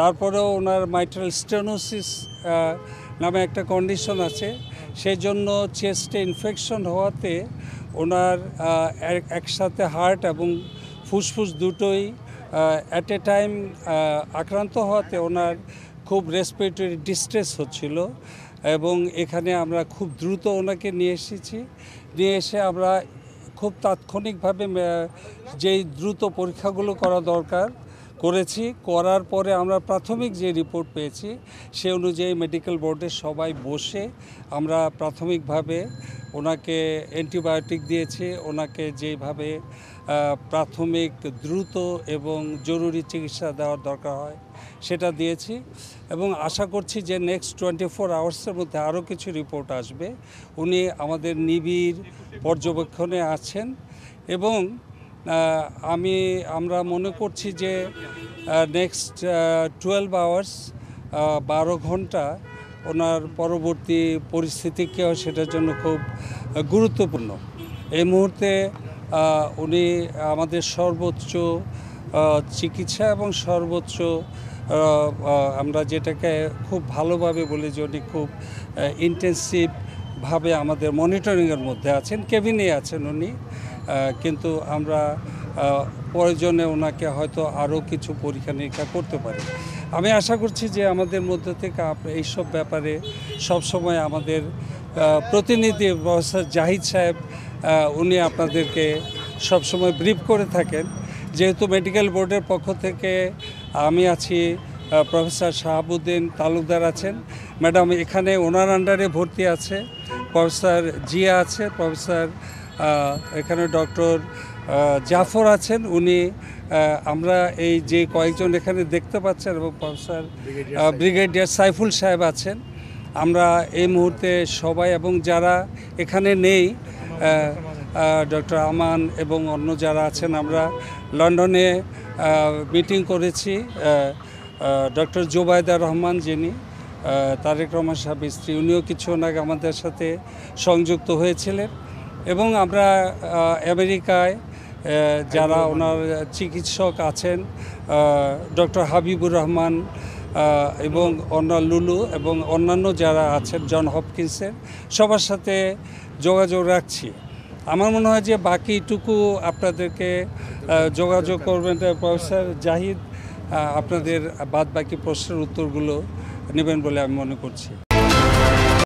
তারপরেও ওনার mitral stenosis নামে একটা কন্ডিশন আছে, সেই জন্য চেস্টে ইনফেকশন হওয়াতে ওনার একসাথে হার্ট এবং ফুসফুস দুটোই অ্যাট এ টাইম আক্রান্ত হওয়াতে ওনার খুব রেসপিরেটরি ডিস্ট্রেস হচ্ছিল এবং এখানে আমরা খুব দ্রুত ওনাকে নিয়ে এসেছি। নিয়ে এসে আমরা খুব তাৎক্ষণিকভাবে যেই দ্রুত পরীক্ষাগুলো করা দরকার করেছি। করার পরে আমরা প্রাথমিক যে রিপোর্ট পেয়েছি সে অনুযায়ী মেডিকেল বোর্ডের সবাই বসে আমরা প্রাথমিকভাবে ওনাকে অ্যান্টিবায়োটিক দিয়েছি। ওনাকে যেভাবে প্রাথমিক দ্রুত এবং জরুরি চিকিৎসা দেওয়ার দরকার হয় সেটা দিয়েছি এবং আশা করছি যে নেক্সট 24 আওয়ার্সের মধ্যে আরও কিছু রিপোর্ট আসবে। উনি আমাদের নিবিড় পর্যবেক্ষণে আছেন এবং আমরা মনে করছি যে নেক্সট 12 আওয়ার্স 12 ঘন্টা ওনার পরবর্তী পরিস্থিতিকেও সেটার জন্য খুব গুরুত্বপূর্ণ। এই মুহূর্তে উনি আমাদের সর্বোচ্চ চিকিৎসা এবং সর্বোচ্চ আমরা যেটাকে খুব ভালোভাবে বলি যে উনি খুব ইন্টেন্সিভভাবে আমাদের মনিটরিংয়ের মধ্যে আছেন, কেবিনে আছেন উনি। কিন্তু আমরা প্রয়োজনে ওনাকে হয়তো আরও কিছু পরীক্ষা নিরীক্ষা করতে পারি। আমি আশা করছি যে আমাদের মধ্যে থেকে এইসব ব্যাপারে সবসময় আমাদের প্রতিনিধি প্রফেসর জাহিদ সাহেব উনি আপনাদেরকে সবসময় ব্রিফ করে থাকেন। যেহেতু মেডিকেল বোর্ডের পক্ষ থেকে আমি আছি, প্রফেসর শাহাবুদ্দিন তালুকদার আছেন, ম্যাডাম এখানে ওনার আন্ডারে ভর্তি আছে, প্রফেসর জিয়া আছে, প্রফেসর এখানে ডক্টর জাফর আছেন, উনি আমরা এই যে কয়েকজন এখানে দেখতে পাচ্ছেন এবং প্রফেসর ব্রিগেডিয়ার সাইফুল সাহেব আছেন। আমরা এই মুহূর্তে সবাই এবং যারা এখানে নেই ডক্টর আমান এবং অন্য যারা আছেন, আমরা লন্ডনে মিটিং করেছি। ডক্টর জোবায়দা রহমান যিনি তারেক রহমান সাহেব স্ত্রী, উনিও কিছুক্ষণ আগে আমাদের সাথে সংযুক্ত হয়েছিলেন এবং আমরা আমেরিকায় যারা ওনার চিকিৎসক আছেন ডক্টর হাবিবুর রহমান এবং লুলু এবং অন্যান্য যারা আছেন জন হপকিন্সের সবার সাথে যোগাযোগ রাখছি। আমার মনে হয় যে বাকিটুকু আপনাদেরকে যোগাযোগ করবেন প্রফেসর জাহিদ, আপনাদের বাদ বাকি প্রশ্নের উত্তরগুলো নেবেন বলে আমি মনে করছি।